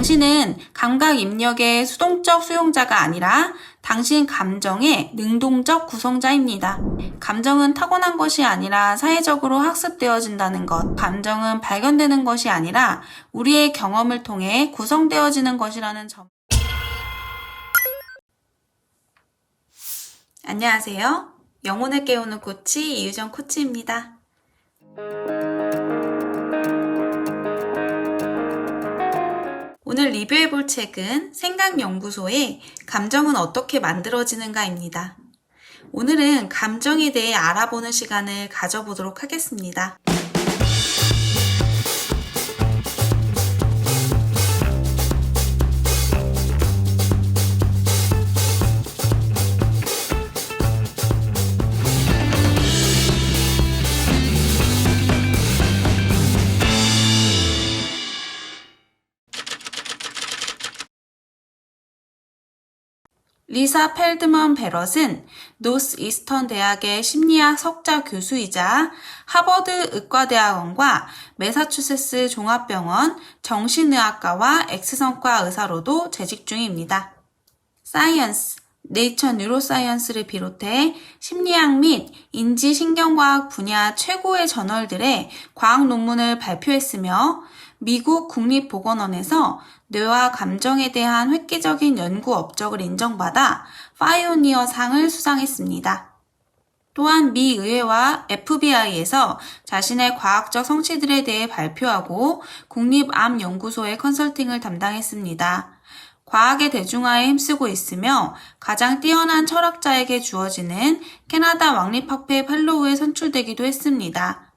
당신은 감각 입력의 수동적 수용자가 아니라 당신 감정의 능동적 구성자입니다. 감정은 타고난 것이 아니라 사회적으로 학습되어진다는 것. 감정은 발견되는 것이 아니라 우리의 경험을 통해 구성되어지는 것이라는 점. 안녕하세요. 영혼을 깨우는 코치 이유정 코치입니다. 오늘 리뷰해볼 책은 생각연구소의 감정은 어떻게 만들어지는가입니다. 오늘은 감정에 대해 알아보는 시간을 가져보도록 하겠습니다. 리사 펠드먼 베럿은 노스이스턴 대학의 심리학 석좌 교수이자 하버드 의과대학원과 매사추세츠 종합병원 정신의학과와 X성과 의사로도 재직 중입니다. 사이언스, 네이처 뉴로사이언스를 비롯해 심리학 및 인지신경과학 분야 최고의 저널들의 과학 논문을 발표했으며 미국 국립보건원에서 뇌와 감정에 대한 획기적인 연구 업적을 인정받아 파이오니어상을 수상했습니다. 또한 미 의회와 FBI에서 자신의 과학적 성취들에 대해 발표하고 국립암연구소의 컨설팅을 담당했습니다. 과학의 대중화에 힘쓰고 있으며 가장 뛰어난 철학자에게 주어지는 캐나다 왕립학회 펠로우에 선출되기도 했습니다.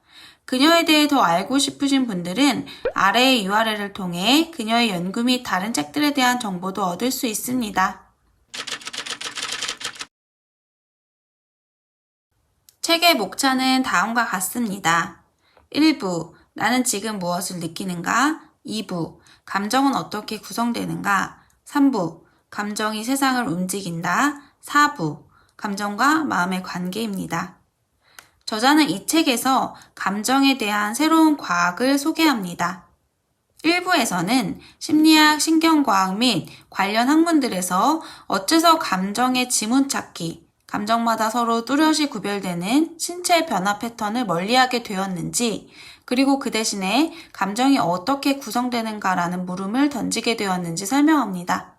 그녀에 대해 더 알고 싶으신 분들은 아래의 URL을 통해 그녀의 연구 및 다른 책들에 대한 정보도 얻을 수 있습니다. 책의 목차는 다음과 같습니다. 1부, 나는 지금 무엇을 느끼는가? 2부, 감정은 어떻게 구성되는가? 3부, 감정이 세상을 움직인다. 4부, 감정과 마음의 관계입니다. 저자는 이 책에서 감정에 대한 새로운 과학을 소개합니다. 1부에서는 심리학, 신경과학 및 관련 학문들에서 어째서 감정의 지문찾기, 감정마다 서로 뚜렷이 구별되는 신체 변화 패턴을 멀리하게 되었는지, 그리고 그 대신에 감정이 어떻게 구성되는가라는 물음을 던지게 되었는지 설명합니다.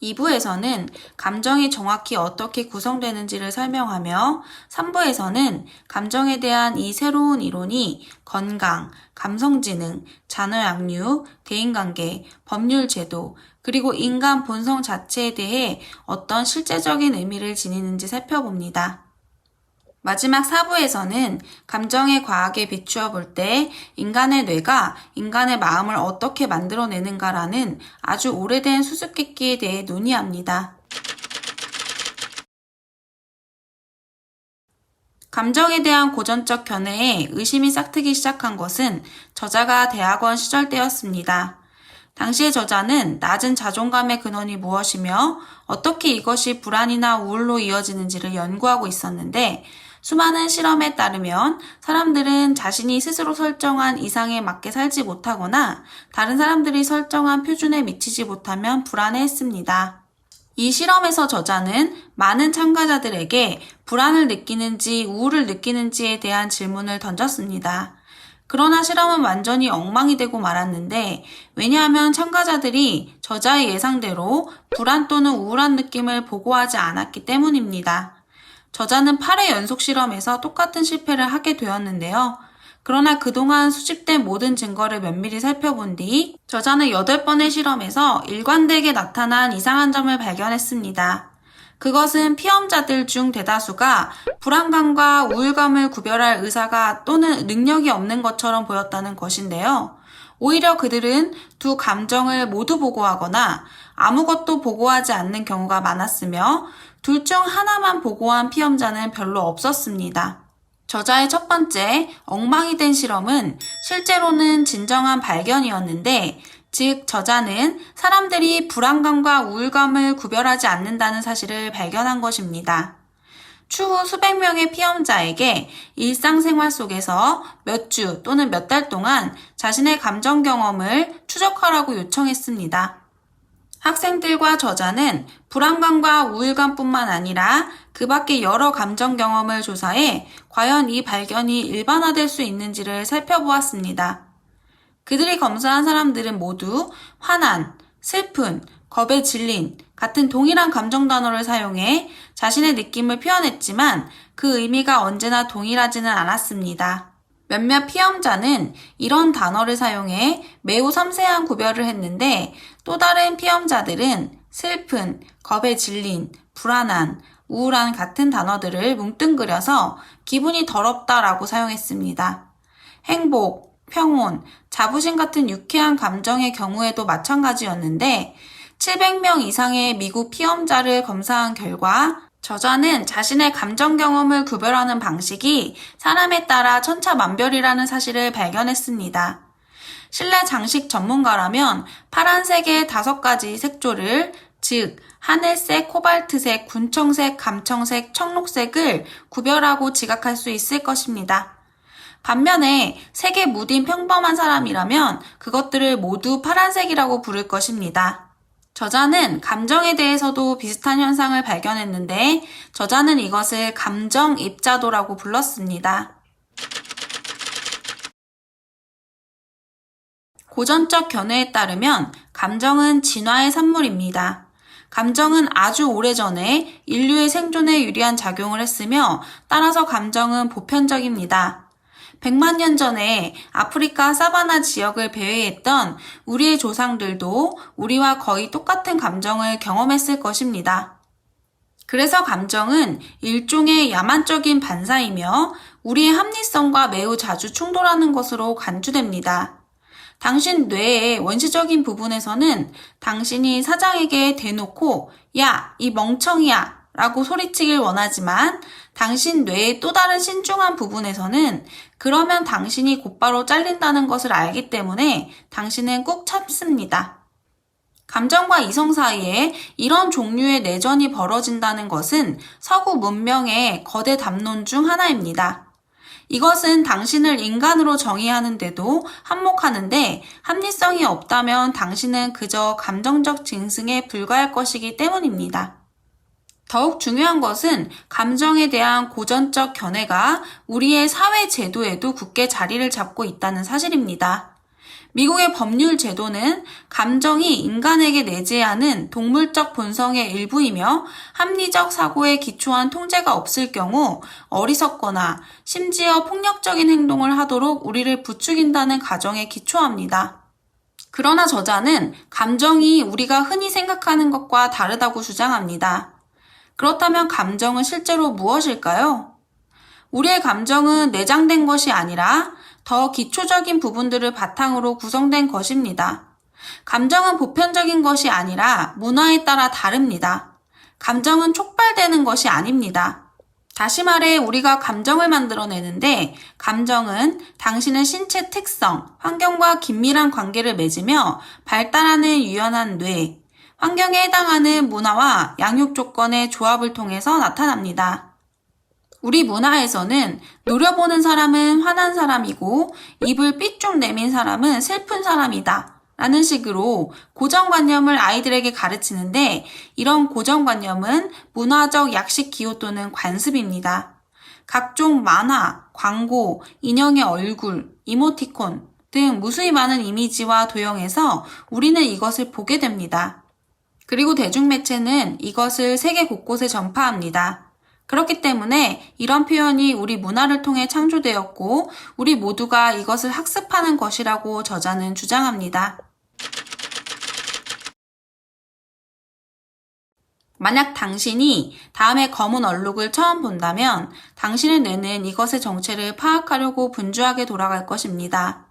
2부에서는 감정이 정확히 어떻게 구성되는지를 설명하며 3부에서는 감정에 대한 이 새로운 이론이 건강, 감성지능, 자녀 양육, 대인관계, 법률 제도, 그리고 인간 본성 자체에 대해 어떤 실제적인 의미를 지니는지 살펴봅니다. 마지막 4부에서는 감정의 과학에 비추어 볼 때 인간의 뇌가 인간의 마음을 어떻게 만들어내는가라는 아주 오래된 수수께끼에 대해 논의합니다. 감정에 대한 고전적 견해에 의심이 싹트기 시작한 것은 저자가 대학원 시절 때였습니다. 당시의 저자는 낮은 자존감의 근원이 무엇이며 어떻게 이것이 불안이나 우울로 이어지는지를 연구하고 있었는데 수많은 실험에 따르면 사람들은 자신이 스스로 설정한 이상에 맞게 살지 못하거나 다른 사람들이 설정한 표준에 미치지 못하면 불안해했습니다. 이 실험에서 저자는 많은 참가자들에게 불안을 느끼는지 우울을 느끼는지에 대한 질문을 던졌습니다. 그러나 실험은 완전히 엉망이 되고 말았는데 왜냐하면 참가자들이 저자의 예상대로 불안 또는 우울한 느낌을 보고하지 않았기 때문입니다. 저자는 8회 연속 실험에서 똑같은 실패를 하게 되었는데요. 그러나 그동안 수집된 모든 증거를 면밀히 살펴본 뒤 저자는 8번의 실험에서 일관되게 나타난 이상한 점을 발견했습니다. 그것은 피험자들 중 대다수가 불안감과 우울감을 구별할 의사가 또는 능력이 없는 것처럼 보였다는 것인데요. 오히려 그들은 두 감정을 모두 보고하거나 아무것도 보고하지 않는 경우가 많았으며 둘 중 하나만 보고한 피험자는 별로 없었습니다. 저자의 첫 번째 엉망이 된 실험은 실제로는 진정한 발견이었는데 즉 저자는 사람들이 불안감과 우울감을 구별하지 않는다는 사실을 발견한 것입니다. 추후 수백 명의 피험자에게 일상생활 속에서 몇 주 또는 몇 달 동안 자신의 감정 경험을 추적하라고 요청했습니다. 학생들과 저자는 불안감과 우울감뿐만 아니라 그 밖의 여러 감정 경험을 조사해 과연 이 발견이 일반화될 수 있는지를 살펴보았습니다. 그들이 검사한 사람들은 모두 화난, 슬픈, 겁에 질린 같은 동일한 감정 단어를 사용해 자신의 느낌을 표현했지만 그 의미가 언제나 동일하지는 않았습니다. 몇몇 피험자는 이런 단어를 사용해 매우 섬세한 구별을 했는데 또 다른 피험자들은 슬픈, 겁에 질린, 불안한, 우울한 같은 단어들을 뭉뚱그려서 기분이 더럽다라고 사용했습니다. 행복, 평온, 자부심 같은 유쾌한 감정의 경우에도 마찬가지였는데 700명 이상의 미국 피험자를 검사한 결과 저자는 자신의 감정 경험을 구별하는 방식이 사람에 따라 천차만별이라는 사실을 발견했습니다. 실내 장식 전문가라면 파란색의 5가지 색조를, 즉 하늘색, 코발트색, 군청색, 감청색, 청록색을 구별하고 지각할 수 있을 것입니다. 반면에 색에 무딘 평범한 사람이라면 그것들을 모두 파란색이라고 부를 것입니다. 저자는 감정에 대해서도 비슷한 현상을 발견했는데 저자는 이것을 감정 입자도라고 불렀습니다. 고전적 견해에 따르면 감정은 진화의 산물입니다. 감정은 아주 오래전에 인류의 생존에 유리한 작용을 했으며 따라서 감정은 보편적입니다. 100만 년 전에 아프리카 사바나 지역을 배회했던 우리의 조상들도 우리와 거의 똑같은 감정을 경험했을 것입니다. 그래서 감정은 일종의 야만적인 반사이며 우리의 합리성과 매우 자주 충돌하는 것으로 간주됩니다. 당신 뇌의 원시적인 부분에서는 당신이 사장에게 대놓고 야, 이 멍청이야 라고 소리치길 원하지만 당신 뇌의 또 다른 신중한 부분에서는 그러면 당신이 곧바로 잘린다는 것을 알기 때문에 당신은 꾹 참습니다. 감정과 이성 사이에 이런 종류의 내전이 벌어진다는 것은 서구 문명의 거대 담론 중 하나입니다. 이것은 당신을 인간으로 정의하는데도 한몫하는데 합리성이 없다면 당신은 그저 감정적 짐승에 불과할 것이기 때문입니다. 더욱 중요한 것은 감정에 대한 고전적 견해가 우리의 사회 제도에도 굳게 자리를 잡고 있다는 사실입니다. 미국의 법률 제도는 감정이 인간에게 내재하는 동물적 본성의 일부이며 합리적 사고에 기초한 통제가 없을 경우 어리석거나 심지어 폭력적인 행동을 하도록 우리를 부추긴다는 가정에 기초합니다. 그러나 저자는 감정이 우리가 흔히 생각하는 것과 다르다고 주장합니다. 그렇다면 감정은 실제로 무엇일까요? 우리의 감정은 내장된 것이 아니라 더 기초적인 부분들을 바탕으로 구성된 것입니다. 감정은 보편적인 것이 아니라 문화에 따라 다릅니다. 감정은 촉발되는 것이 아닙니다. 다시 말해 우리가 감정을 만들어내는데 감정은 당신의 신체 특성, 환경과 긴밀한 관계를 맺으며 발달하는 유연한 뇌, 환경에 해당하는 문화와 양육 조건의 조합을 통해서 나타납니다. 우리 문화에서는 노려보는 사람은 화난 사람이고 입을 삐쭉 내민 사람은 슬픈 사람이다 라는 식으로 고정관념을 아이들에게 가르치는데 이런 고정관념은 문화적 약식 기호 또는 관습입니다. 각종 만화, 광고, 인형의 얼굴, 이모티콘 등 무수히 많은 이미지와 도형에서 우리는 이것을 보게 됩니다. 그리고 대중매체는 이것을 세계 곳곳에 전파합니다. 그렇기 때문에 이런 표현이 우리 문화를 통해 창조되었고 우리 모두가 이것을 학습하는 것이라고 저자는 주장합니다. 만약 당신이 다음에 검은 얼룩을 처음 본다면 당신의 뇌는 이것의 정체를 파악하려고 분주하게 돌아갈 것입니다.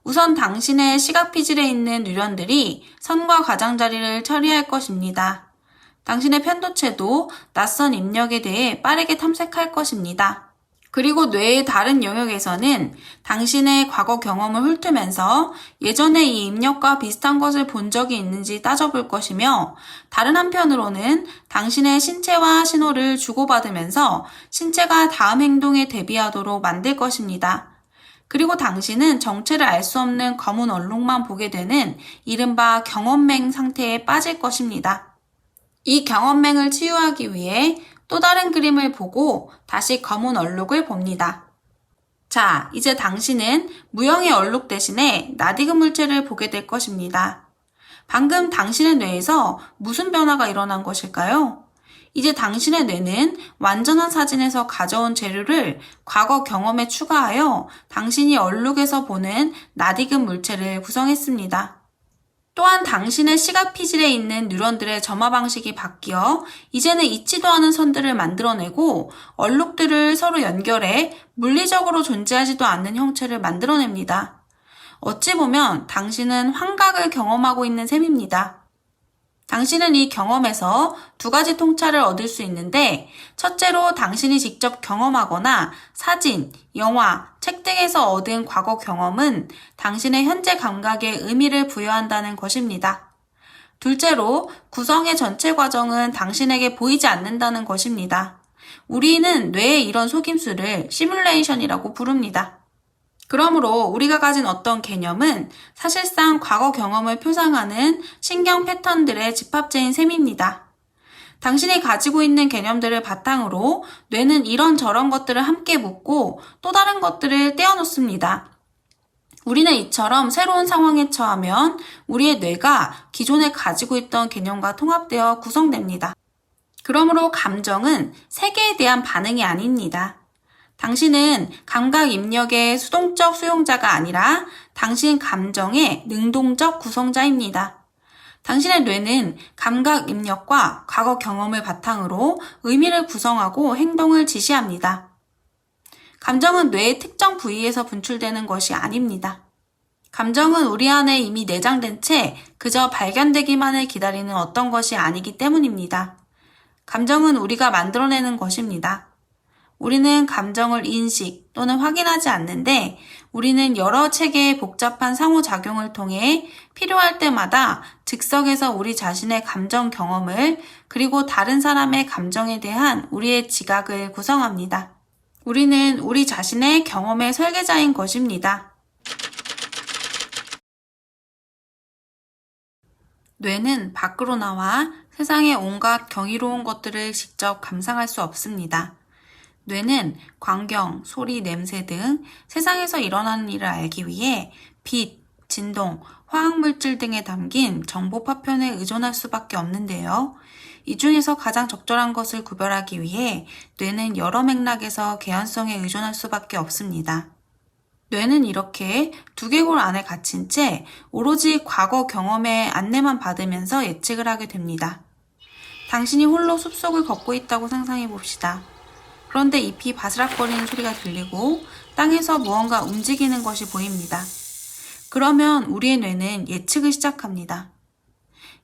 우선 당신의 시각피질에 있는 뉴런들이 선과 가장자리를 처리할 것입니다. 당신의 편도체도 낯선 입력에 대해 빠르게 탐색할 것입니다. 그리고 뇌의 다른 영역에서는 당신의 과거 경험을 훑으면서 예전에 이 입력과 비슷한 것을 본 적이 있는지 따져볼 것이며, 다른 한편으로는 당신의 신체와 신호를 주고받으면서 신체가 다음 행동에 대비하도록 만들 것입니다. 그리고 당신은 정체를 알 수 없는 검은 얼룩만 보게 되는 이른바 경험맹 상태에 빠질 것입니다. 이 경험맹을 치유하기 위해 또 다른 그림을 보고 다시 검은 얼룩을 봅니다. 자, 이제 당신은 무형의 얼룩 대신에 나디금 물체를 보게 될 것입니다. 방금 당신의 뇌에서 무슨 변화가 일어난 것일까요? 이제 당신의 뇌는 완전한 사진에서 가져온 재료를 과거 경험에 추가하여 당신이 얼룩에서 보는 나디금 물체를 구성했습니다. 또한 당신의 시각 피질에 있는 뉴런들의 점화 방식이 바뀌어 이제는 있지도 않은 선들을 만들어내고 얼룩들을 서로 연결해 물리적으로 존재하지도 않는 형체를 만들어냅니다. 어찌 보면 당신은 환각을 경험하고 있는 셈입니다. 당신은 이 경험에서 두 가지 통찰을 얻을 수 있는데, 첫째로 당신이 직접 경험하거나 사진, 영화, 책 등에서 얻은 과거 경험은 당신의 현재 감각에 의미를 부여한다는 것입니다. 둘째로 구성의 전체 과정은 당신에게 보이지 않는다는 것입니다. 우리는 뇌의 이런 속임수를 시뮬레이션이라고 부릅니다. 그러므로 우리가 가진 어떤 개념은 사실상 과거 경험을 표상하는 신경 패턴들의 집합체인 셈입니다. 당신이 가지고 있는 개념들을 바탕으로 뇌는 이런저런 것들을 함께 묶고 또 다른 것들을 떼어놓습니다. 우리는 이처럼 새로운 상황에 처하면 우리의 뇌가 기존에 가지고 있던 개념과 통합되어 구성됩니다. 그러므로 감정은 세계에 대한 반응이 아닙니다. 당신은 감각 입력의 수동적 수용자가 아니라 당신 감정의 능동적 구성자입니다. 당신의 뇌는 감각 입력과 과거 경험을 바탕으로 의미를 구성하고 행동을 지시합니다. 감정은 뇌의 특정 부위에서 분출되는 것이 아닙니다. 감정은 우리 안에 이미 내장된 채 그저 발견되기만을 기다리는 어떤 것이 아니기 때문입니다. 감정은 우리가 만들어내는 것입니다. 우리는 감정을 인식 또는 확인하지 않는데, 우리는 여러 체계의 복잡한 상호작용을 통해 필요할 때마다 즉석에서 우리 자신의 감정 경험을, 그리고 다른 사람의 감정에 대한 우리의 지각을 구성합니다. 우리는 우리 자신의 경험의 설계자인 것입니다. 뇌는 밖으로 나와 세상의 온갖 경이로운 것들을 직접 감상할 수 없습니다. 뇌는 광경, 소리, 냄새 등 세상에서 일어나는 일을 알기 위해 빛, 진동, 화학물질 등에 담긴 정보 파편에 의존할 수밖에 없는데요. 이 중에서 가장 적절한 것을 구별하기 위해 뇌는 여러 맥락에서 개연성에 의존할 수밖에 없습니다. 뇌는 이렇게 두개골 안에 갇힌 채 오로지 과거 경험의 안내만 받으면서 예측을 하게 됩니다. 당신이 홀로 숲속을 걷고 있다고 상상해 봅시다. 그런데 잎이 바스락거리는 소리가 들리고 땅에서 무언가 움직이는 것이 보입니다. 그러면 우리의 뇌는 예측을 시작합니다.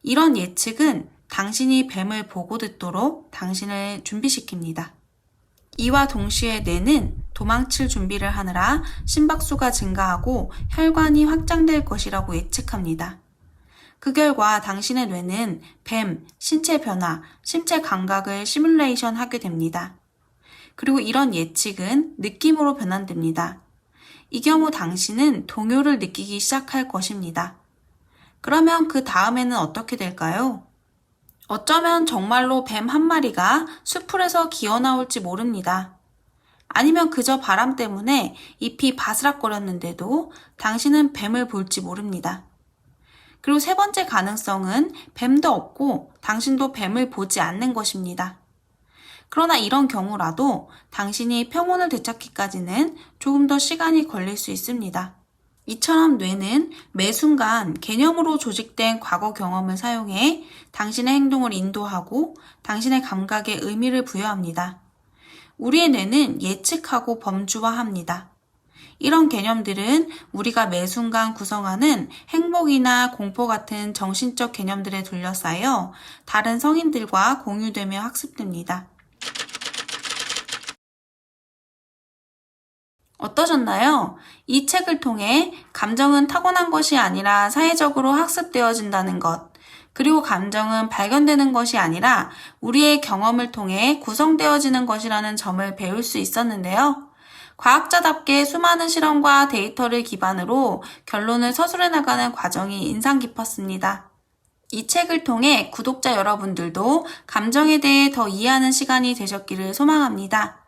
이런 예측은 당신이 뱀을 보고 듣도록 당신을 준비시킵니다. 이와 동시에 뇌는 도망칠 준비를 하느라 심박수가 증가하고 혈관이 확장될 것이라고 예측합니다. 그 결과 당신의 뇌는 뱀, 신체 변화, 신체 감각을 시뮬레이션 하게 됩니다. 그리고 이런 예측은 느낌으로 변환됩니다. 이 경우 당신은 동요를 느끼기 시작할 것입니다. 그러면 그 다음에는 어떻게 될까요? 어쩌면 정말로 뱀 한 마리가 수풀에서 기어나올지 모릅니다. 아니면 그저 바람 때문에 잎이 바스락거렸는데도 당신은 뱀을 볼지 모릅니다. 그리고 세 번째 가능성은 뱀도 없고 당신도 뱀을 보지 않는 것입니다. 그러나 이런 경우라도 당신이 평온을 되찾기까지는 조금 더 시간이 걸릴 수 있습니다. 이처럼 뇌는 매 순간 개념으로 조직된 과거 경험을 사용해 당신의 행동을 인도하고 당신의 감각에 의미를 부여합니다. 우리의 뇌는 예측하고 범주화합니다. 이런 개념들은 우리가 매 순간 구성하는 행복이나 공포 같은 정신적 개념들에 둘러싸여 다른 성인들과 공유되며 학습됩니다. 어떠셨나요? 이 책을 통해 감정은 타고난 것이 아니라 사회적으로 학습되어진다는 것, 그리고 감정은 발견되는 것이 아니라 우리의 경험을 통해 구성되어지는 것이라는 점을 배울 수 있었는데요. 과학자답게 수많은 실험과 데이터를 기반으로 결론을 서술해 나가는 과정이 인상 깊었습니다. 이 책을 통해 구독자 여러분들도 감정에 대해 더 이해하는 시간이 되셨기를 소망합니다.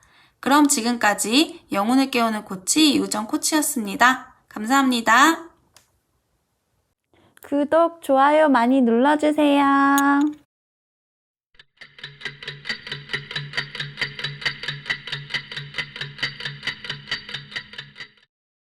그럼 지금까지 영혼을 깨우는 코치 유정 코치였습니다. 감사합니다. 구독, 좋아요 많이 눌러주세요.